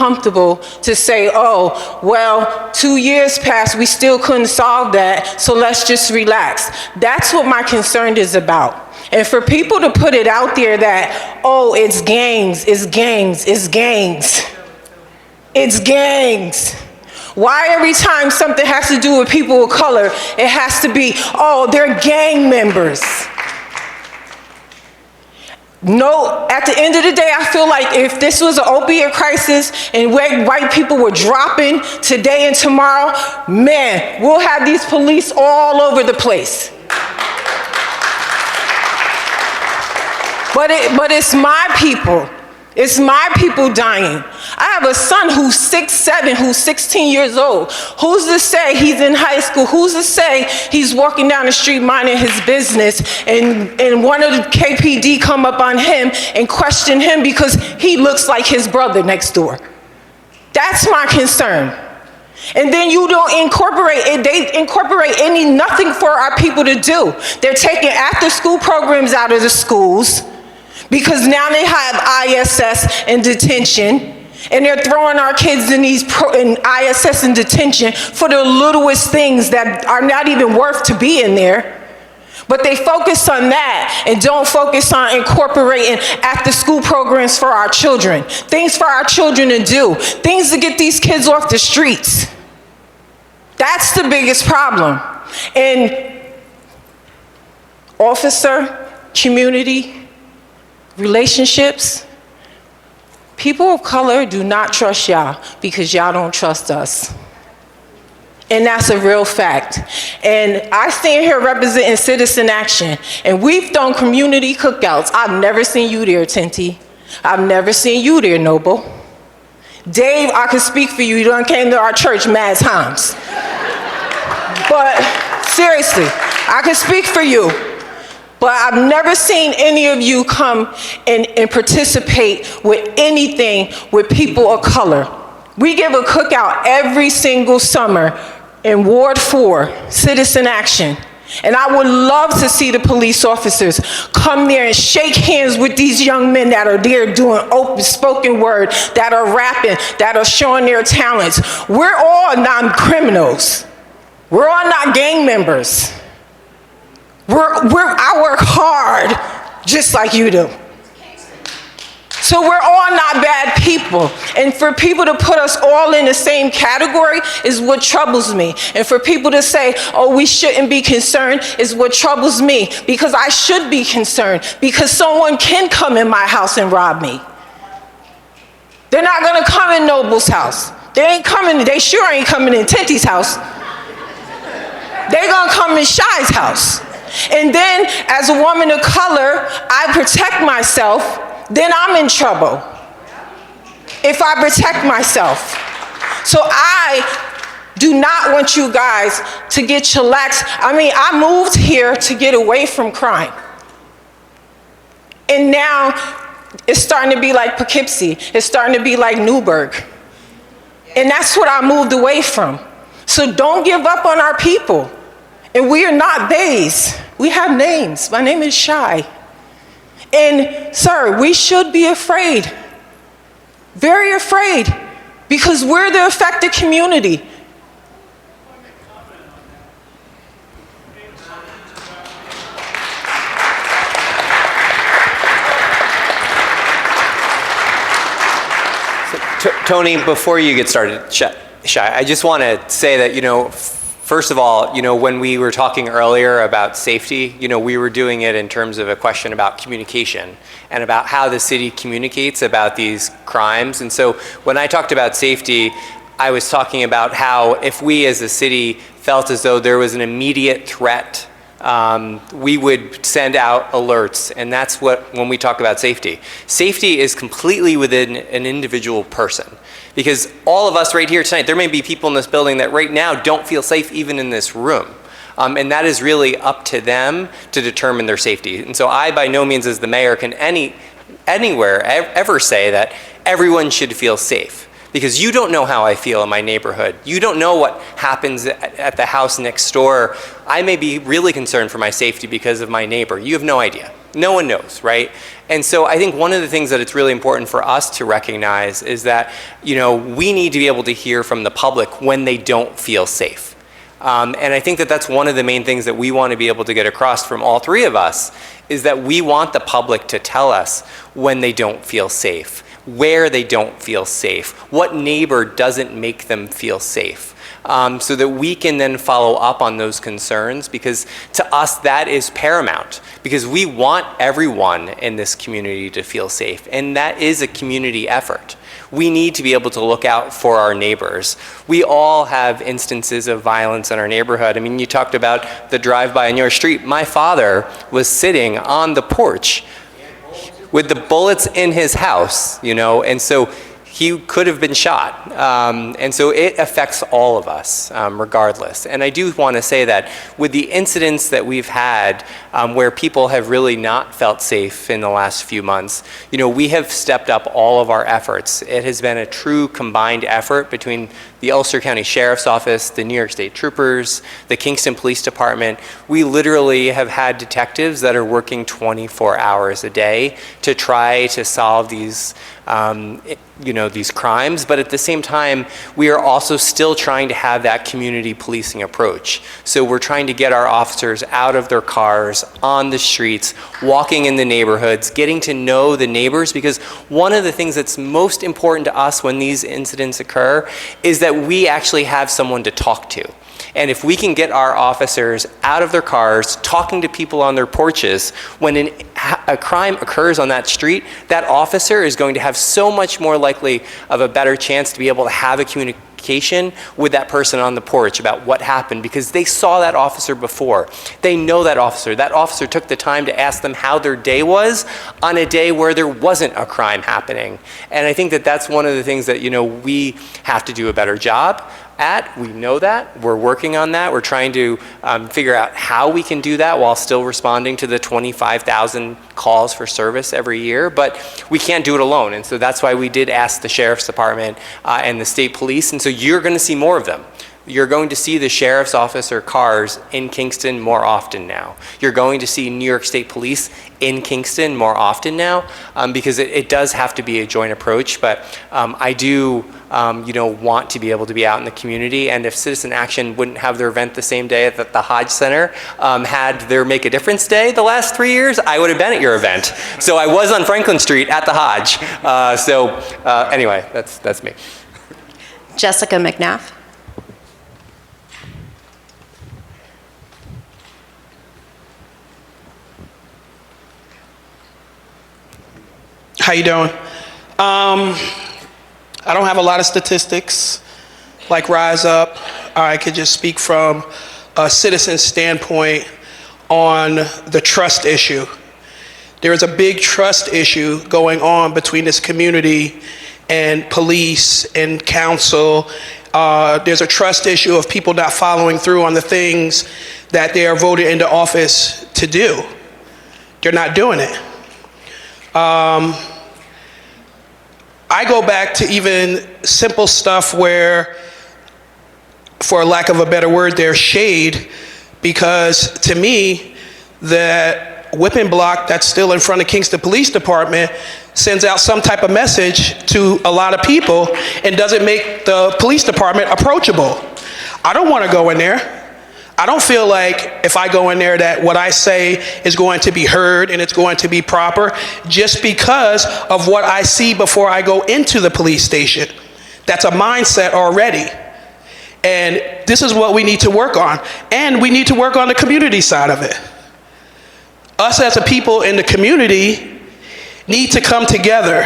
comfortable to say, oh, well, 2 years passed, we still couldn't solve that, so let's just relax. That's what my concern is about. And for people to put it out there that, oh, it's gangs, it's gangs, it's gangs. It's gangs. Why every time something has to do with people of color, it has to be, oh, they're gang members? No, at the end of the day, I feel like if this was an opiate crisis and white people were dropping today and tomorrow, man, we'll have these police all over the place. But it's my people. It's my people dying. I have a son who's 6'7", who's 16 years old. Who's to say he's in high school? Who's to say he's walking down the street minding his business and one of the KPD come up on him and question him because he looks like his brother next door? That's my concern. And then you don't incorporate it. They incorporate nothing for our people to do. They're taking after school programs out of the schools, because now they have ISS and detention, and they're throwing our kids in in ISS and detention for the littlest things that are not even worth to be in there. But they focus on that and don't focus on incorporating after school programs for our children, things for our children to do, things to get these kids off the streets. That's the biggest problem. And officer, community, relationships, people of color do not trust y'all because y'all don't trust us. And that's a real fact. And I stand here representing Citizen Action, and we've done community cookouts. I've never seen you there, Tinti. I've never seen you there, Noble. Dave, I can speak for you. You done came to our church mad times. But seriously, I can speak for you. But I've never seen any of you come and participate with anything with people of color. We give a cookout every single summer in Ward 4, Citizen Action. And I would love to see the police officers come there and shake hands with these young men that are there doing open spoken word, that are rapping, that are showing their talents. We're all non-criminals. We're all not gang members. I work hard just like you do. So we're all not bad people. And for people to put us all in the same category is what troubles me. And for people to say, oh, we shouldn't be concerned is what troubles me. Because I should be concerned. Because someone can come in my house and rob me. They're not gonna come in Noble's house. They sure ain't coming in Tinti's house. They're gonna come in Shy's house. And then, as a woman of color, I protect myself, then I'm in trouble if I protect myself. So I do not want you guys to get chillaxed. I mean, I moved here to get away from crime. And now it's starting to be like Poughkeepsie. It's starting to be like Newburgh. And that's what I moved away from. So don't give up on our people. And we are not theys. We have names. My name is Shy. And sir, we should be afraid. Very afraid. Because we're the affected community. Tony, before you get started, Shy, I just want to say that, first of all, when we were talking earlier about safety, we were doing it in terms of a question about communication and about how the city communicates about these crimes. And so when I talked about safety, I was talking about how if we as a city felt as though there was an immediate threat, we would send out alerts. And that's when we talk about safety. Safety is completely within an individual person. Because all of us right here tonight, there may be people in this building that right now don't feel safe even in this room. And that is really up to them to determine their safety. And so I, by no means as the mayor, can anywhere ever say that everyone should feel safe. Because you don't know how I feel in my neighborhood. You don't know what happens at the house next door. I may be really concerned for my safety because of my neighbor. You have no idea. No one knows, right? And so I think one of the things that it's really important for us to recognize is that, we need to be able to hear from the public when they don't feel safe. And I think that that's one of the main things that we want to be able to get across from all three of us, is that we want the public to tell us when they don't feel safe, where they don't feel safe, what neighbor doesn't make them feel safe. So that we can then follow up on those concerns, because to us that is paramount, because we want everyone in this community to feel safe, and that is a community effort. We need to be able to look out for our neighbors. We all have instances of violence in our neighborhood. I mean, you talked about the drive-by on your street. My father was sitting on the porch with the bullets in his house, and so he could have been shot. And so it affects all of us, regardless. And I do want to say that with the incidents that we've had where people have really not felt safe in the last few months, we have stepped up all of our efforts. It has been a true combined effort between the Ulster County Sheriff's Office, the New York State Troopers, the Kingston Police Department. We literally have had detectives that are working 24 hours a day to try to solve these these crimes, but at the same time, we are also still trying to have that community policing approach. So we're trying to get our officers out of their cars, on the streets, walking in the neighborhoods, getting to know the neighbors, because one of the things that's most important to us when these incidents occur is that we actually have someone to talk to. And if we can get our officers out of their cars, talking to people on their porches, when a crime occurs on that street, that officer is going to have so much more likely of a better chance to be able to have a communication with that person on the porch about what happened, because they saw that officer before. They know that officer. That officer took the time to ask them how their day was on a day where there wasn't a crime happening. And I think that that's one of the things that, we have to do a better job at. We know that. We're working on that. We're trying to figure out how we can do that while still responding to the 25,000 calls for service every year, but we can't do it alone. And so that's why we did ask the Sheriff's Department and the state police, and so you're going to see more of them. You're going to see the sheriff's officer cars in Kingston more often now. You're going to see New York State Police in Kingston more often now, because it does have to be a joint approach. But I do, want to be able to be out in the community. And if Citizen Action wouldn't have their event the same day that the Hodge Center had their Make a Difference Day the last 3 years, I would have been at your event. So I was on Franklin Street at the Hodge. Anyway, that's me. Jessica McNaff. How you doing? I don't have a lot of statistics like Rise Up. I could just speak from a citizen standpoint on the trust issue. There is a big trust issue going on between this community and police and council. There's a trust issue of people not following through on the things that they are voted into office to do. They're not doing it. I go back to even simple stuff where, for lack of a better word, there's shade, because to me, the whipping block that's still in front of Kingston Police Department sends out some type of message to a lot of people and doesn't make the police department approachable. I don't want to go in there. I don't feel like if I go in there that what I say is going to be heard and it's going to be proper, just because of what I see before I go into the police station. That's a mindset already. And this is what we need to work on. And we need to work on the community side of it. Us as a people in the community need to come together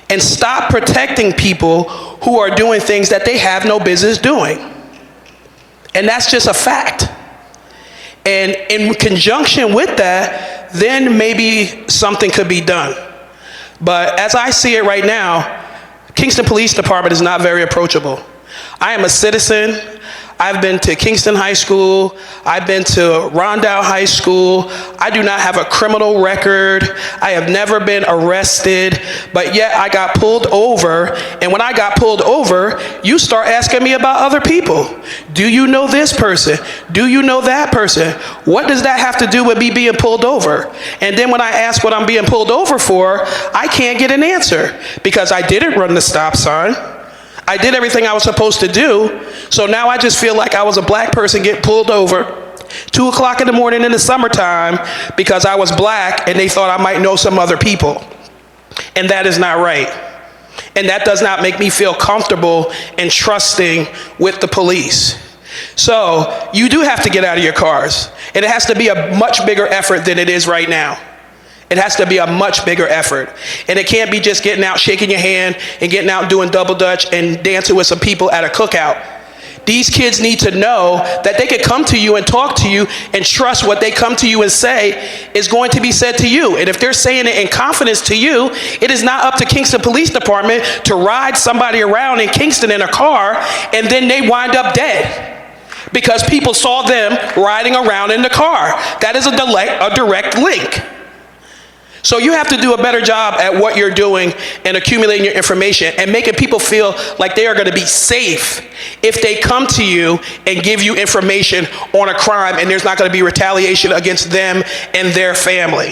and stop protecting people who are doing things that they have no business doing. And that's just a fact. And in conjunction with that, then maybe something could be done. But as I see it right now, Kingston Police Department is not very approachable. I am a citizen. I've been to Kingston High School. I've been to Rondout High School. I do not have a criminal record. I have never been arrested, but yet I got pulled over. And when I got pulled over, you start asking me about other people. Do you know this person? Do you know that person? What does that have to do with me being pulled over? And then when I ask what I'm being pulled over for, I can't get an answer because I didn't run the stop sign. I did everything I was supposed to do. So now I just feel like I was a black person getting pulled over 2 o'clock in the morning in the summertime because I was black and they thought I might know some other people. And that is not right. And that does not make me feel comfortable and trusting with the police. So you do have to get out of your cars. And it has to be a much bigger effort than it is right now. It has to be a much bigger effort. And it can't be just getting out, shaking your hand, and getting out and doing double dutch and dancing with some people at a cookout. These kids need to know that they could come to you and talk to you and trust what they come to you and say is going to be said to you. And if they're saying it in confidence to you, it is not up to Kingston Police Department to ride somebody around in Kingston in a car and then they wind up dead because people saw them riding around in the car. That is a direct link. So you have to do a better job at what you're doing and accumulating your information and making people feel like they are going to be safe if they come to you and give you information on a crime and there's not going to be retaliation against them and their family.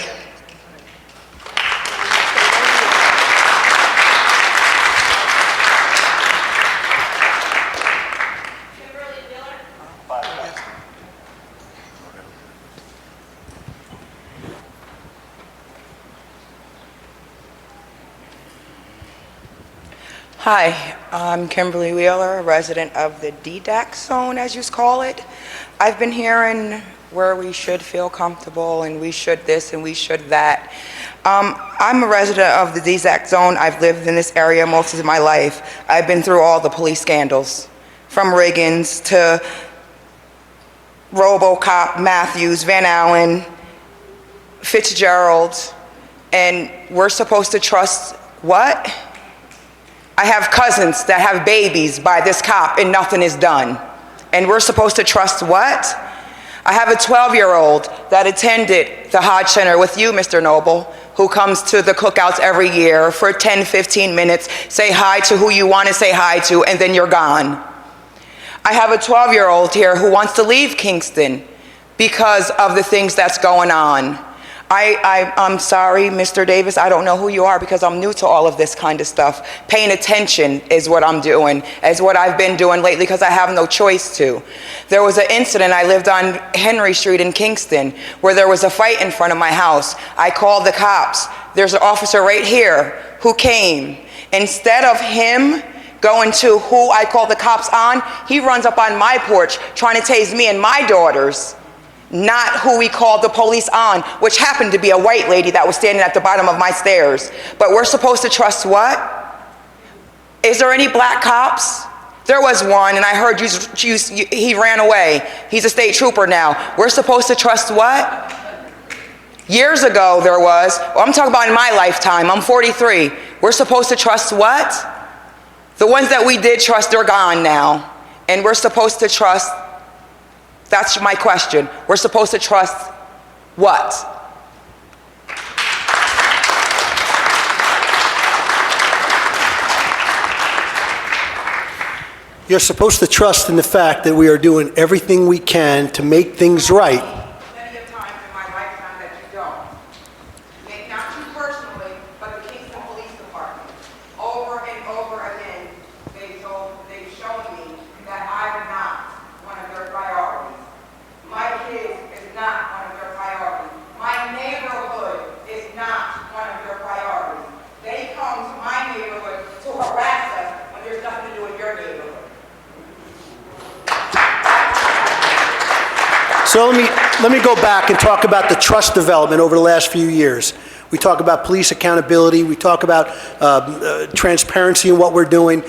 Hi, I'm Kimberly Wheeler, a resident of the DDAC zone, as you call it. I've been hearing where we should feel comfortable and we should this and we should that. I'm a resident of the DDAC zone. I've lived in this area most of my life. I've been through all the police scandals, from Riggins to RoboCop, Matthews, Van Allen, Fitzgerald, and we're supposed to trust what? I have cousins that have babies by this cop and nothing is done. And we're supposed to trust what? I have a 12-year-old that attended the Hodge Center with you, Mr. Noble, who comes to the cookouts every year for 10, 15 minutes, say hi to who you want to say hi to, and then you're gone. I have a 12-year-old here who wants to leave Kingston because of the things that's going on. I'm sorry, Mr. Davis, I don't know who you are because I'm new to all of this kind of stuff. Paying attention is what I'm doing, is what I've been doing lately because I have no choice to. There was an incident, I lived on Henry Street in Kingston, where there was a fight in front of my house. I called the cops. There's an officer right here who came. Instead of him going to who I called the cops on, he runs up on my porch trying to tase me and my daughters. Not who we called the police on, which happened to be a white lady that was standing at the bottom of my stairs. But we're supposed to trust what? Is there any black cops? There was one, and I heard he ran away. He's a state trooper now. We're supposed to trust what? Years ago there was, I'm talking about in my lifetime, I'm 43. We're supposed to trust what? The ones that we did trust, they're gone now. And we're supposed to trust. That's my question. We're supposed to trust what? You're supposed to trust in the fact that we are doing everything we can to make things right. Plenty of times in my lifetime that you don't. Maybe not you personally, but the Kingston Police Department. Over and over again, they've shown me that I'm not one of their priorities. My kids is not one of their priorities. My neighborhood is not one of their priorities. They come to my neighborhood to harass us when there's nothing to do with your neighborhood. So let me go back and talk about the trust development over the last few years. We talk about police accountability. We talk about transparency in what we're doing.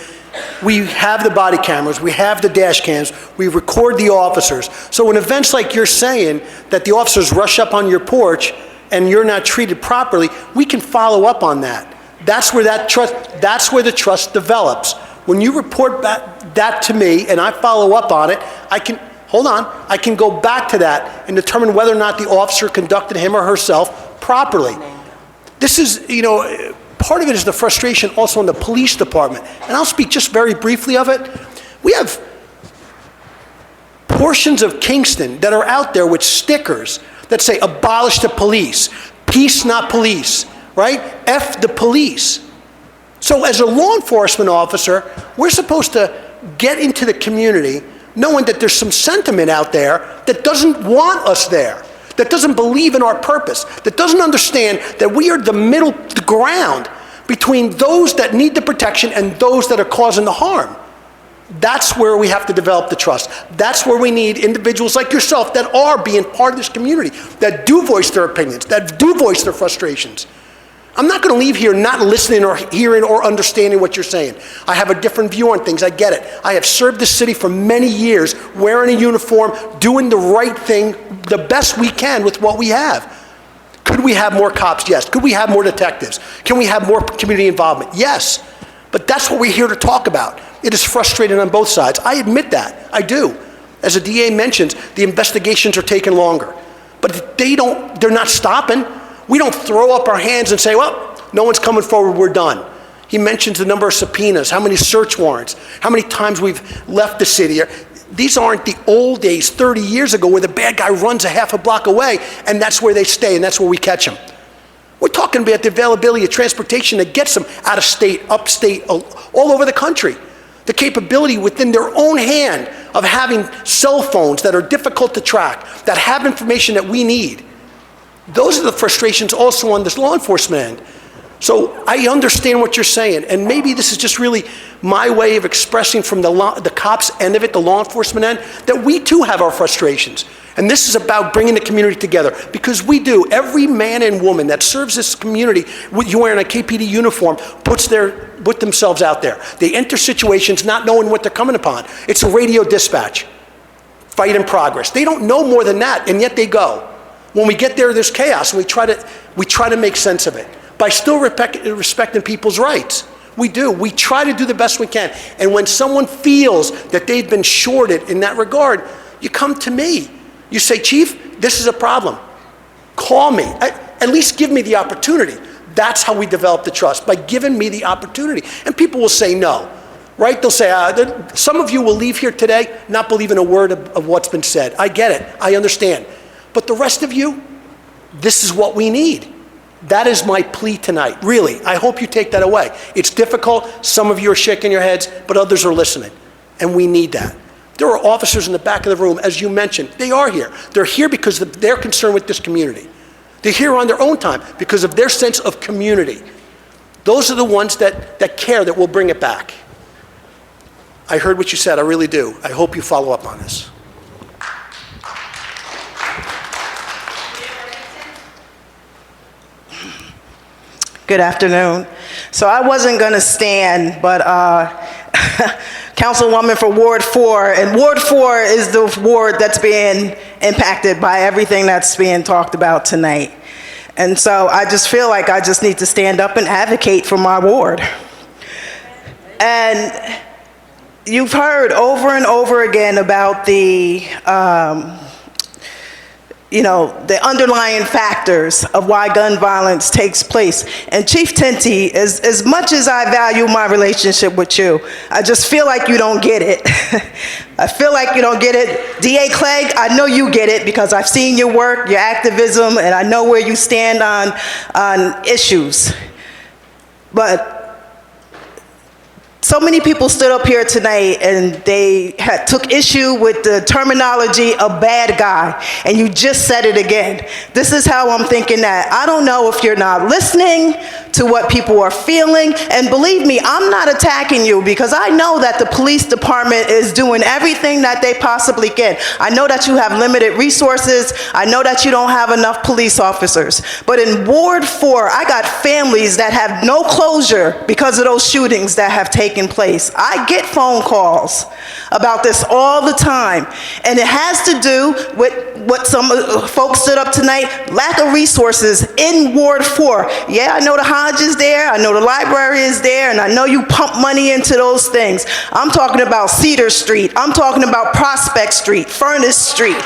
We have the body cameras. We have the dash cams. We record the officers. So in events like you're saying, that the officers rush up on your porch and you're not treated properly, we can follow up on that. That's where the trust develops. When you report that to me and I follow up on it, hold on, I can go back to that and determine whether or not the officer conducted him or herself properly. This is, part of it is the frustration also in the police department. And I'll speak just very briefly of it. We have portions of Kingston that are out there with stickers that say, abolish the police, peace not police, right? F the police. So as a law enforcement officer, we're supposed to get into the community knowing that there's some sentiment out there that doesn't want us there, that doesn't believe in our purpose, that doesn't understand that we are the ground between those that need the protection and those that are causing the harm. That's where we have to develop the trust. That's where we need individuals like yourself that are being part of this community, that do voice their opinions, that do voice their frustrations. I'm not going to leave here not listening or hearing or understanding what you're saying. I have a different view on things. I get it. I have served this city for many years, wearing a uniform, doing the right thing the best we can with what we have. Could we have more cops? Yes. Could we have more detectives? Can we have more community involvement? Yes. But that's what we're here to talk about. It is frustrating on both sides. I admit that. I do. As the DA mentions, the investigations are taking longer. But they're not stopping. We don't throw up our hands and say, well, no one's coming forward, we're done. He mentions the number of subpoenas, how many search warrants, how many times we've left the city. These aren't the old days 30 years ago where the bad guy runs a half a block away and that's where they stay and that's where we catch them. We're talking about the availability of transportation that gets them out of state, upstate, all over the country. The capability within their own hand of having cell phones that are difficult to track, that have information that we need. Those are the frustrations also on this law enforcement end. So I understand what you're saying, and maybe this is just really my way of expressing from the cops' end of it, the law enforcement end, that we too have our frustrations. And this is about bringing the community together, because we do. Every man and woman that serves this community, you wearing a KPD uniform, put themselves out there. They enter situations not knowing what they're coming upon. It's a radio dispatch. Fight in progress. They don't know more than that, and yet they go. When we get there, there's chaos, and we try to make sense of it by still respecting people's rights. We do. We try to do the best we can. And when someone feels that they've been shorted in that regard, you come to me. You say, Chief, this is a problem. Call me. At least give me the opportunity. That's how we develop the trust, by giving me the opportunity. And people will say no, right? They'll say, some of you will leave here today not believing a word of what's been said. I get it. I understand. But the rest of you, this is what we need. That is my plea tonight, really. I hope you take that away. It's difficult. Some of you are shaking your heads, but others are listening. And we need that. There are officers in the back of the room, as you mentioned. They are here. They're here because of their concern with this community. They're here on their own time because of their sense of community. Those are the ones that care, that will bring it back. I heard what you said. I really do. I hope you follow up on this. Good afternoon. So I wasn't going to stand, but Councilwoman for Ward 4, and Ward 4 is the ward that's being impacted by everything that's being talked about tonight. And so I just feel like I just need to stand up and advocate for my ward. And you've heard over and over again about the the underlying factors of why gun violence takes place. And Chief Tinti, as much as I value my relationship with you, I just feel like you don't get it. I feel like you don't get it. DA Clegg, I know you get it because I've seen your work, your activism, and I know where you stand on issues. But so many people stood up here tonight and they took issue with the terminology of bad guy, and you just said it again. This is how I'm thinking that. I don't know if you're not listening to what people are feeling, and believe me, I'm not attacking you because I know that the police department is doing everything that they possibly can. I know that you have limited resources. I know that you don't have enough police officers. But in Ward 4, I got families that have no closure because of those shootings that have taken place. I get phone calls about this all the time, and it has to do with what some folks stood up tonight, lack of resources in Ward 4. Yeah, I know the College is there, I know the library is there, and I know you pump money into those things. I'm talking about Cedar Street, I'm talking about Prospect Street, Furnace Street,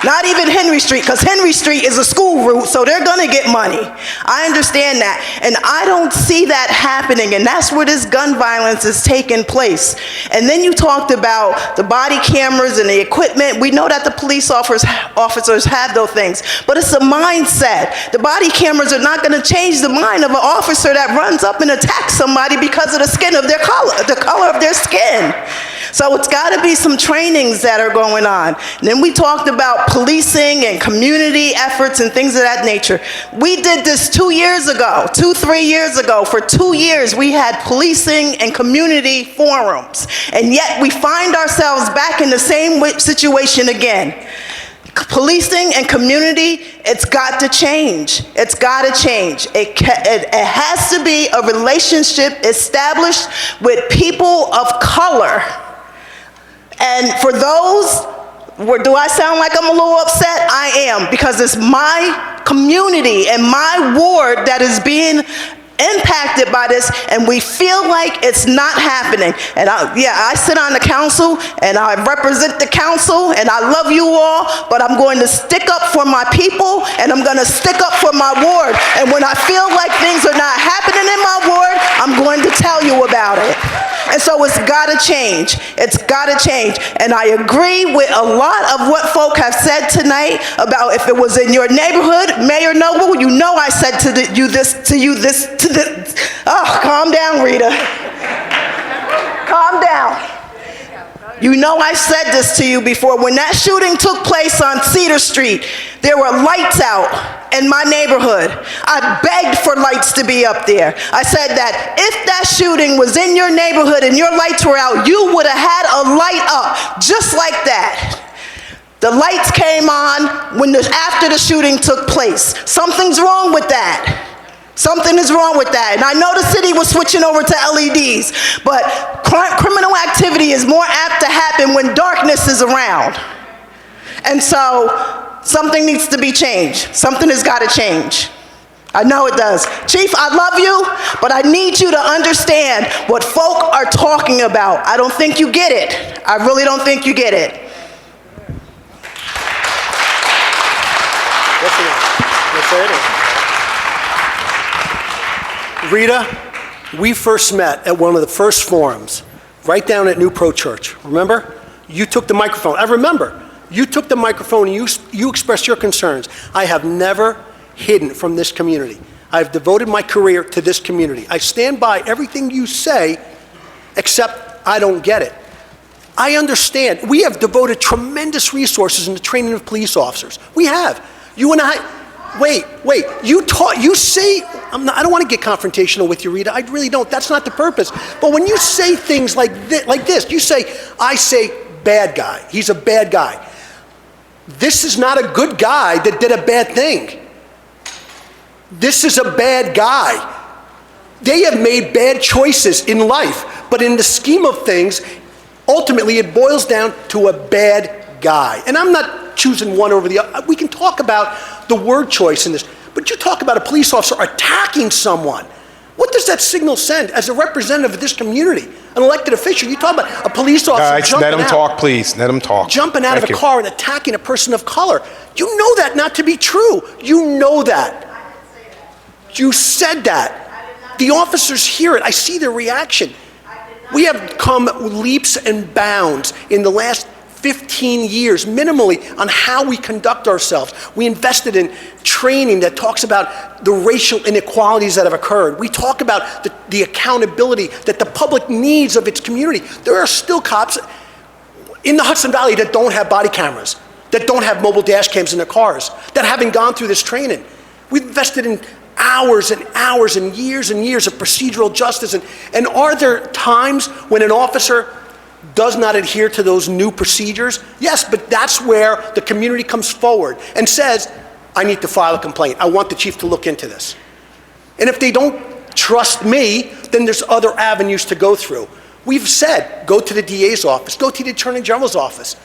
not even Henry Street, because Henry Street is a school route, so they're gonna get money. I understand that, and I don't see that happening, and that's where this gun violence is taking place. And then you talked about the body cameras and the equipment. We know that the police officers have those things, but it's a mindset. The body cameras are not gonna change the mind of an officer that runs up and attacks somebody because of the skin of their color, the color of their skin. So it's gotta be some trainings that are going on. And then we talked about policing and community efforts and things of that nature. We did this 3 years ago. For 2 years, we had policing and community forums. And yet we find ourselves back in the same situation again. Policing and community, it's got to change. It's got to change. It has to be a relationship established with people of color. And for those, do I sound like I'm a little upset? I am, because it's my community and my ward that is being impacted by this, and we feel like it's not happening. And I sit on the council, and I represent the council, and I love you all, but I'm going to stick up for my people, and I'm going to stick up for my ward. And when I feel like things are not happening in my ward, I'm going to tell you about it. And so it's got to change. It's got to change. And I agree with a lot of what folk have said tonight about if it was in your neighborhood, Mayor Noble, you know I said to you this. Oh, calm down, Rita. Calm down. You know I said this to you before. When that shooting took place on Cedar Street, there were lights out in my neighborhood. I begged for lights to be up there. I said that if that shooting was in your neighborhood and your lights were out, you would have had a light up just like that. The lights came on after the shooting took place. Something's wrong with that. Something is wrong with that. And I know the city was switching over to LEDs, but criminal activity is more apt to happen when darkness is around. And so something needs to be changed. Something has got to change. I know it does. Chief, I love you, but I need you to understand what folk are talking about. I don't think you get it. I really don't think you get it. Rita, we first met at one of the first forums, right down at New Pro Church. Remember? You took the microphone. I remember. You took the microphone and you expressed your concerns. I have never hidden from this community. I've devoted my career to this community. I stand by everything you say, except I don't get it. I understand. We have devoted tremendous resources in the training of police officers. We have. You and I, wait, you say, I don't want to get confrontational with you, Rita. I really don't. That's not the purpose. But when you say things like this, you say, I say bad guy. He's a bad guy. This is not a good guy that did a bad thing. This is a bad guy. They have made bad choices in life, but in the scheme of things, ultimately it boils down to a bad guy. And I'm not choosing one over the other. We can talk about the word choice in this, but you talk about a police officer attacking someone. What does that signal send as a representative of this community, an elected official? You talk about a police officer jumping let him talk, please. Let him talk. Jumping out of a car and attacking a person of color. You know that not to be true. You know that. You said that. The officers hear it. I see their reaction. We have come leaps and bounds in the last 15 years, minimally, on how we conduct ourselves. We invested in training that talks about the racial inequalities that have occurred. We talk about the accountability that the public needs of its community. There are still cops in the Hudson Valley that don't have body cameras, that don't have mobile dash cams in their cars, that haven't gone through this training. We've invested in hours and hours and years of procedural justice. And are there times when an officer does not adhere to those new procedures? Yes, but that's where the community comes forward and says, I need to file a complaint. I want the chief to look into this. And if they don't trust me, then there's other avenues to go through. We've said, go to the DA's office, go to the Attorney General's office,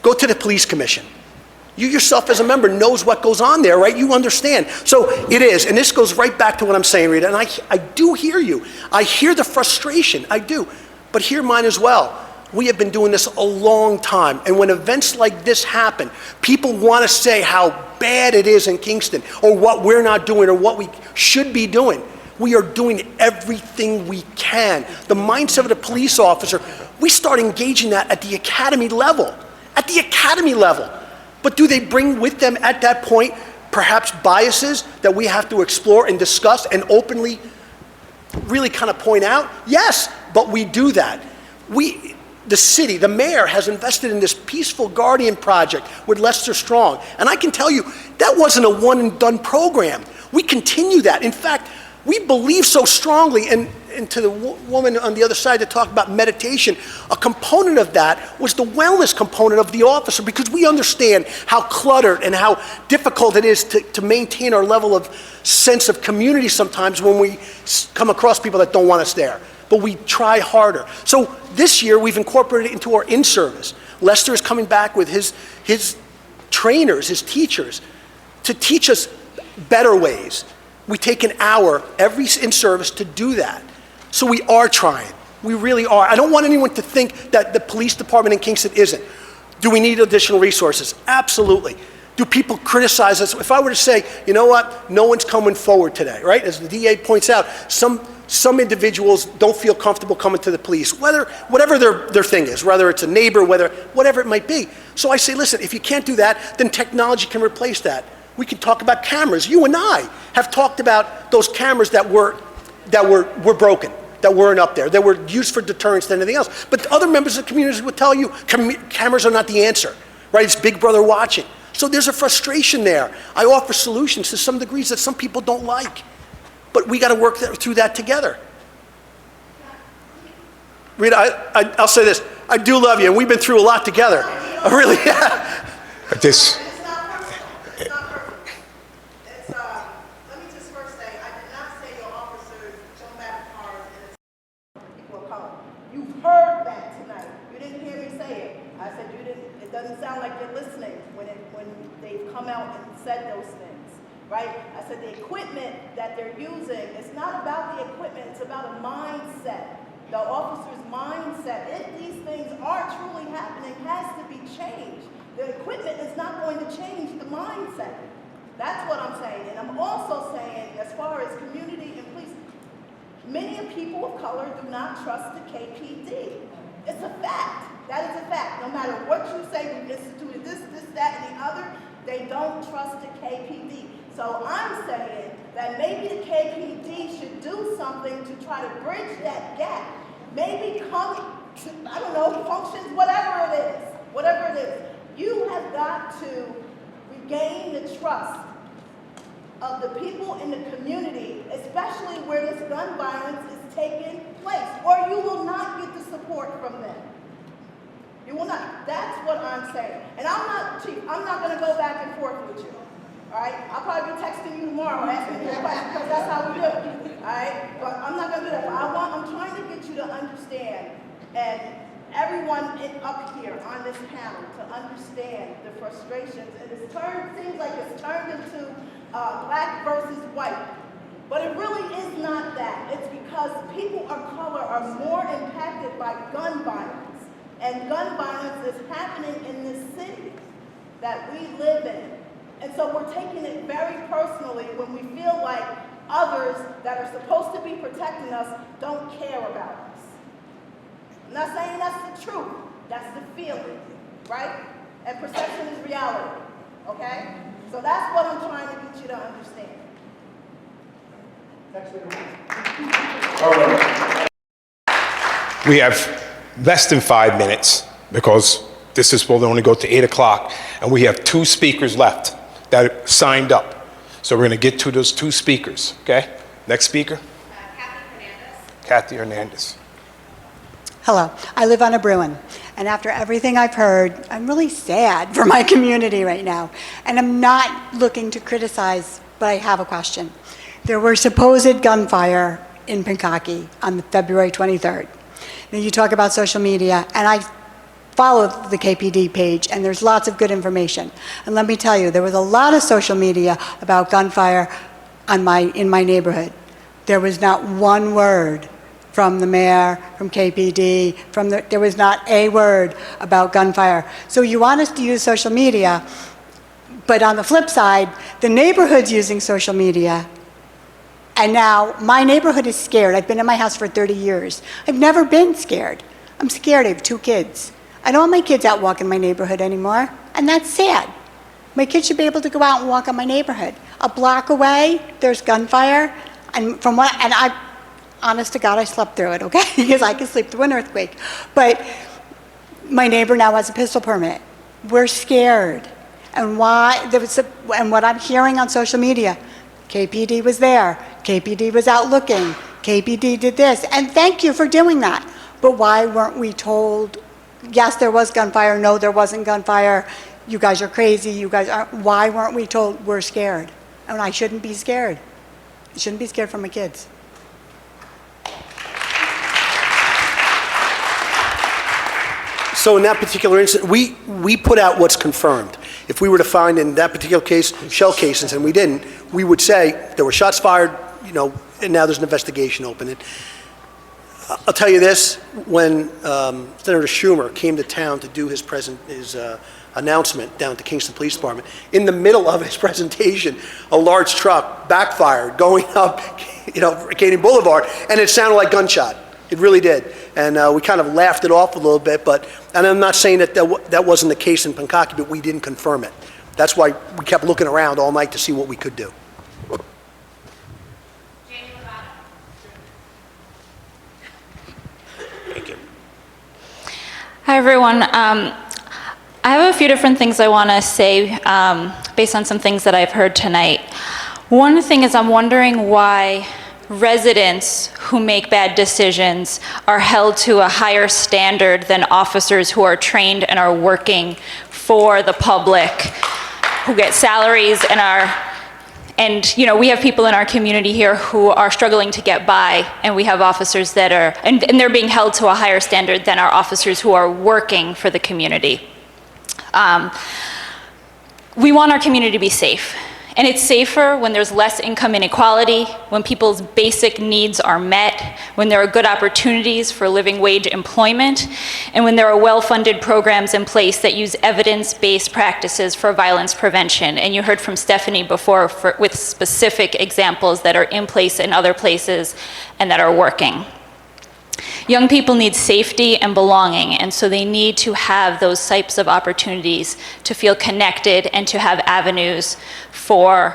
go to the police commission. You yourself as a member knows what goes on there, right? You understand. So it is, and this goes right back to what I'm saying, Rita, and I do hear you. I hear the frustration, I do, but hear mine as well. We have been doing this a long time, and when events like this happen, people want to say how bad it is in Kingston, or what we're not doing, or what we should be doing. We are doing everything we can. The mindset of the police officer, we start engaging that at the academy level. At the academy level. But do they bring with them at that point perhaps biases that we have to explore and discuss and openly really kind of point out? Yes, but we do that. The city, the mayor has invested in this Peaceful Guardian project with Lester Strong. And I can tell you, that wasn't a one and done program. We continue that. In fact, we believe so strongly, and to the woman on the other side that talked about meditation, a component of that was the wellness component of the officer, because we understand how cluttered and how difficult it is to maintain our level of sense of community sometimes when we come across people that don't want us there. But we try harder. So this year we've incorporated it into our in-service. Lester is coming back with his trainers, his teachers, to teach us better ways. We take an hour every in-service to do that. So we are trying. We really are. I don't want anyone to think that the police department in Kingston isn't. Do we need additional resources? Absolutely. Do people criticize us? If I were to say, you know what, no one's coming forward today, right? As the DA points out, some individuals don't feel comfortable coming to the police, whatever their thing is, whether it's a neighbor, whatever it might be. So I say, listen, if you can't do that, then technology can replace that. We can talk about cameras. You and I have talked about those cameras that were broken, that weren't up there, that were used for deterrence than anything else. But other members of the community would tell you cameras are not the answer, right? It's Big Brother watching. So there's a frustration there. I offer solutions to some degrees that some people don't like. But we got to work through that together. Rita, I'll say this. I do love you, and we've been through a lot together. I really have. But this... Let me just first say, I did not say your officers jump out of cars and people of color. You've heard that tonight. You didn't hear me say it. I said you didn't. It doesn't sound like you're listening when they've come out and said those things, right? I said the equipment that they're using, it's not about the equipment, it's about a mindset. The officer's mindset, if these things are truly happening, has to be changed. The equipment is not going to change the mindset. That's what I'm saying. And I'm also saying, as far as community and police, many people of color do not trust the KPD. It's a fact. That is a fact. No matter what you say, we've instituted this, that, and the other, they don't trust the KPD. So I'm saying that maybe the KPD should do something to try to bridge that gap. Maybe come to, I don't know, functions, whatever it is. You have got to regain the trust of the people in the community, especially where this gun violence is taking place, or you will not get the support from them. You will not. That's what I'm saying. And I'm not going to go back and forth with you. All right? I'll probably be texting you tomorrow asking you a question because that's how we do it. All right? But I'm not going to do that. But I'm trying to get you to understand, and everyone up here on this panel to understand the frustrations. And it seems like it's turned into black versus white. But it really is not that. It's because people of color are more impacted by gun violence. And gun violence is happening in this city that we live in. And so we're taking it very personally when we feel like others that are supposed to be protecting us don't care about us. I'm not saying that's the truth. That's the feeling, right? And perception is reality, okay? So that's what I'm trying to get you to understand. All right. We have less than 5 minutes because this is supposed to only go to 8 o'clock, and we have 2 speakers left that signed up. So we're going to get to those 2 speakers, okay? Next speaker. Kathy Hernandez. Hello, I live on a Bruin, and after everything I've heard, I'm really sad for my community right now. And I'm not looking to criticize, but I have a question. There were supposed gunfire in Pankaki on February 23rd. Then you talk about social media, and I follow the KPD page, and there's lots of good information. And let me tell you, there was a lot of social media about gunfire in my neighborhood. There was not one word from the mayor, from KPD, there was not a word about gunfire. So you want us to use social media, but on the flip side, the neighborhood's using social media, and now my neighborhood is scared. I've been in my house for 30 years. I've never been scared. I'm scared. I have 2 kids. I don't want my kids out walking my neighborhood anymore, and that's sad. My kids should be able to go out and walk in my neighborhood. A block away, there's gunfire, and honest to God, I slept through it, okay? Because I can sleep through an earthquake. But my neighbor now has a pistol permit. We're scared. And and what I'm hearing on social media, KPD was there, KPD was out looking, KPD did this, and thank you for doing that. But why weren't we told, yes, there was gunfire, no, there wasn't gunfire, you guys are crazy, you guys aren't, why weren't we told we're scared? And I shouldn't be scared. I shouldn't be scared for my kids. So in that particular instance, we put out what's confirmed. If we were to find in that particular case shell casings, and we didn't, we would say there were shots fired, and now there's an investigation open. And I'll tell you this, when Senator Schumer came to town to do his announcement down at the Kingston Police Department, in the middle of his presentation, a large truck backfired going up, Acadian Boulevard, and it sounded like gunshot. It really did. And we kind of laughed it off a little bit, and I'm not saying that wasn't the case in Pankaki, but we didn't confirm it. That's why we kept looking around all night to see what we could do. Thank you. Hi, everyone. I have a few different things I want to say based on some things that I've heard tonight. One thing is I'm wondering why residents who make bad decisions are held to a higher standard than officers who are trained and are working for the public, who get salaries and we have people in our community here who are struggling to get by, and we have officers that are, and they're being held to a higher standard than our officers who are working for the community. We want our community to be safe. And it's safer when there's less income inequality, when people's basic needs are met, when there are good opportunities for living wage employment, and when there are well-funded programs in place that use evidence-based practices for violence prevention. And you heard from Stephanie before with specific examples that are in place in other places and that are working. Young people need safety and belonging, and so they need to have those types of opportunities to feel connected and to have avenues for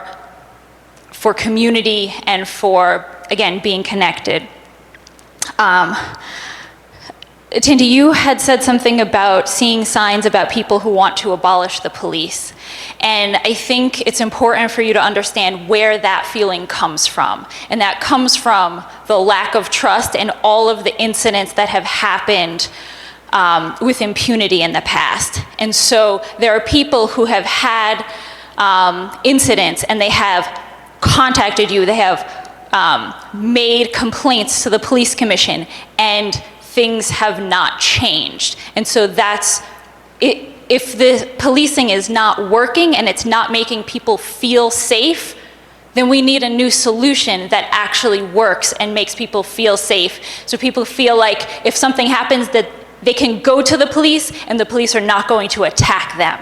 community and for, again, being connected. Tinti, you had said something about seeing signs about people who want to abolish the police. And I think it's important for you to understand where that feeling comes from. And that comes from the lack of trust and all of the incidents that have happened with impunity in the past. And so there are people who have had incidents and they have contacted you, they have made complaints to the police commission, and things have not changed. And so that's it. If the policing is not working and it's not making people feel safe, then we need a new solution that actually works and makes people feel safe. So people feel like if something happens that they can go to the police and the police are not going to attack them.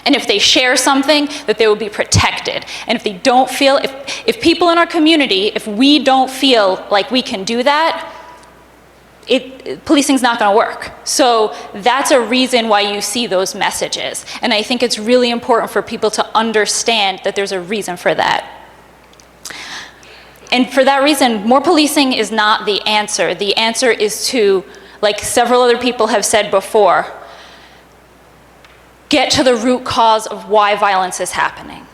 And if they share something, that they will be protected. And if they don't feel, if people in our community, if we don't feel like we can do that, policing's not going to work. So that's a reason why you see those messages. And I think it's really important for people to understand that there's a reason for that. And for that reason, more policing is not the answer. The answer is to, like several other people have said before, get to the root cause of why violence is happening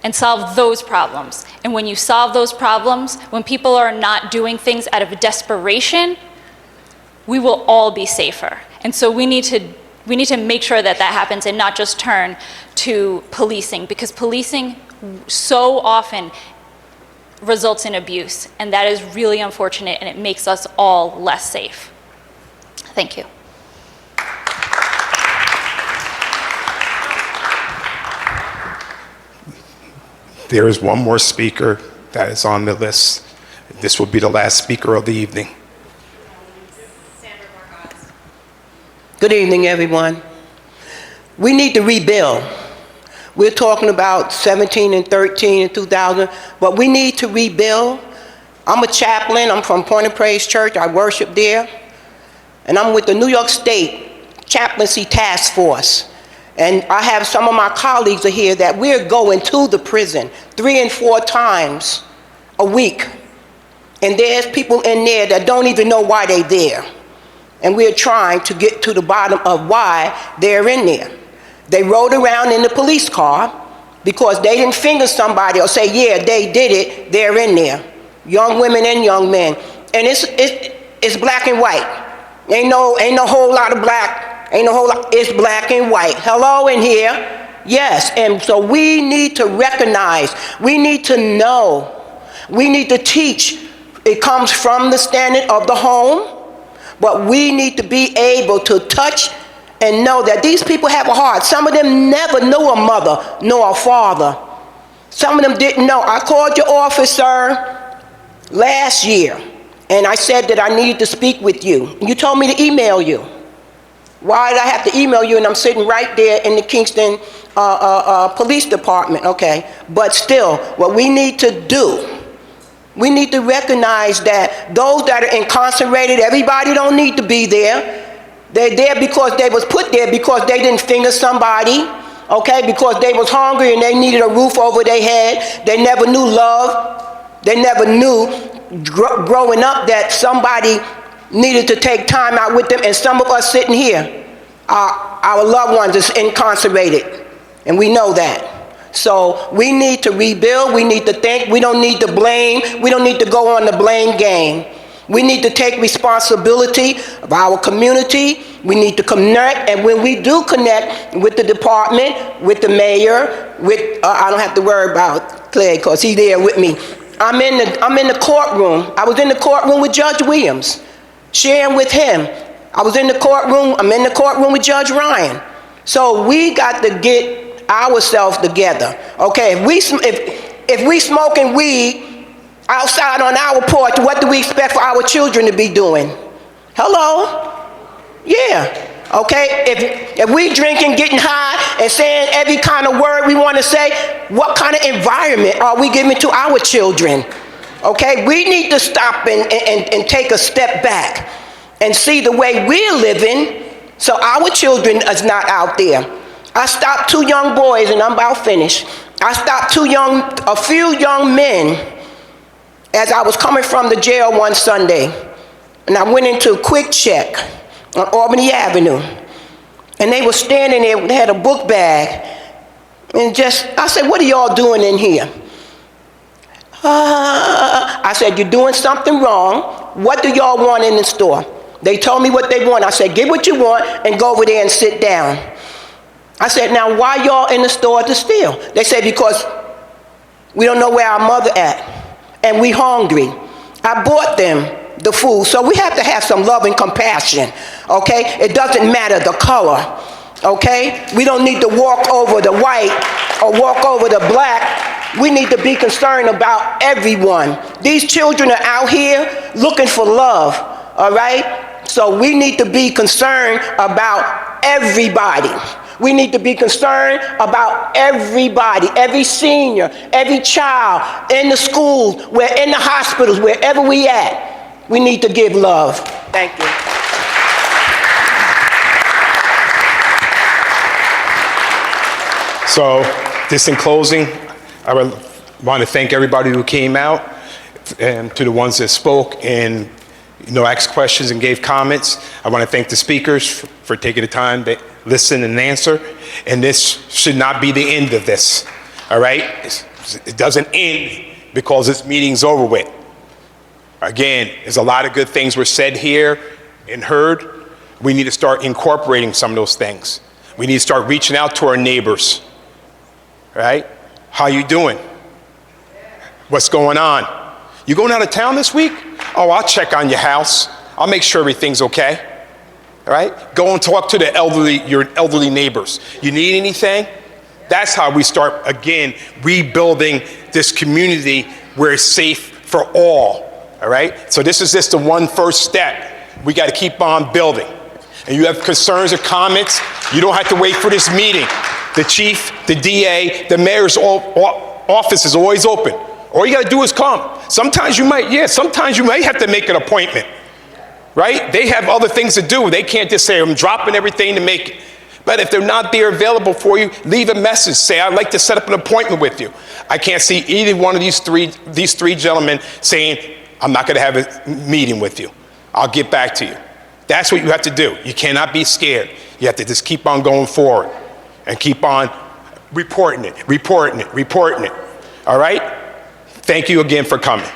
and solve those problems. And when you solve those problems, when people are not doing things out of desperation, we will all be safer. And so we need to make sure that that happens and not just turn to policing, because policing so often results in abuse, and that is really unfortunate, and it makes us all less safe. Thank you. There is one more speaker that is on the list. This will be the last speaker of the evening. Good evening, everyone. We need to rebuild. We're talking about 17 and 13 and 2000, but we need to rebuild. I'm a chaplain. I'm from Point of Praise Church. I worship there. And I'm with the New York State Chaplaincy Task Force. And I have some of my colleagues are here that we're going to the prison 3 and 4 times a week. And there's people in there that don't even know why they're there. And we're trying to get to the bottom of why they're in there. They rode around in the police car because they didn't finger somebody or say, yeah, they did it, they're in there. Young women and young men. And it's black and white. Ain't no whole lot of black. Ain't no whole lot, it's black and white. Hello in here? Yes, and so we need to recognize, we need to know, we need to teach. It comes from the standard of the home, but we need to be able to touch and know that these people have a heart. Some of them never knew a mother nor a father. Some of them didn't know. I called your office, sir, last year, and I said that I needed to speak with you. You told me to email you. Why did I have to email you? And I'm sitting right there in the Kingston Police Department, okay? But still, what we need to do, we need to recognize that those that are incarcerated, everybody don't need to be there. They're there because they was put there because they didn't finger somebody, okay? Because they was hungry and they needed a roof over their head. They never knew love. They never knew growing up that somebody needed to take time out with them. And some of us sitting here, our loved ones is incarcerated, and we know that. So we need to rebuild, we need to think, we don't need to blame, we don't need to go on the blame game. We need to take responsibility of our community, we need to connect, and when we do connect with the department, with the mayor, with, I don't have to worry about Clegg because he's there with me. I'm in the courtroom, I was in the courtroom with Judge Williams, sharing with him. I was in the courtroom, I'm in the courtroom with Judge Ryan. So we got to get ourselves together, okay? If we smoking weed outside on our porch, what do we expect for our children to be doing? Hello? Yeah, okay? If we drinking, getting high, and saying every kind of word we want to say, what kind of environment are we giving to our children? Okay, we need to stop and take a step back and see the way we're living so our children is not out there. I stopped 2 young boys, and I'm about finished. I stopped a few young men as I was coming from the jail one Sunday, and I went into a quick check on Albany Avenue, and they were standing there, they had a book bag, and I said, what are y'all doing in here? I said, you're doing something wrong. What do y'all want in the store? They told me what they want. I said, get what you want and go over there and sit down. I said, now why y'all in the store to steal? They said, because we don't know where our mother at and we hungry. I bought them the food, so we have to have some love and compassion, okay? It doesn't matter the color, okay? We don't need to walk over the white or walk over the black. We need to be concerned about everyone. These children are out here looking for love, all right? So we need to be concerned about everybody. We need to be concerned about everybody, every senior, every child in the schools, in the hospitals, wherever we at. We need to give love. Thank you. So, just in closing, I want to thank everybody who came out, and to the ones that spoke and asked questions and gave comments. I want to thank the speakers for taking the time to listen and answer. And this should not be the end of this, all right? It doesn't end because this meeting's over with. Again, there's a lot of good things were said here and heard. We need to start incorporating some of those things. We need to start reaching out to our neighbors, right? How you doing? What's going on? You going out of town this week? Oh, I'll check on your house. I'll make sure everything's okay. All right? Go and talk to your elderly neighbors. You need anything? That's how we start, again, rebuilding this community where it's safe for all right? So this is just the one first step. We got to keep on building. And you have concerns or comments, you don't have to wait for this meeting. The chief, the DA, the mayor's office is always open. All you got to do is come. Sometimes you might have to make an appointment, right? They have other things to do. They can't just say, I'm dropping everything to make it. But if they're not there available for you, leave a message. Say, I'd like to set up an appointment with you. I can't see either one of these three gentlemen saying, I'm not going to have a meeting with you. I'll get back to you. That's what you have to do. You cannot be scared. You have to just keep on going forward and keep on reporting it. All right? Thank you again for coming.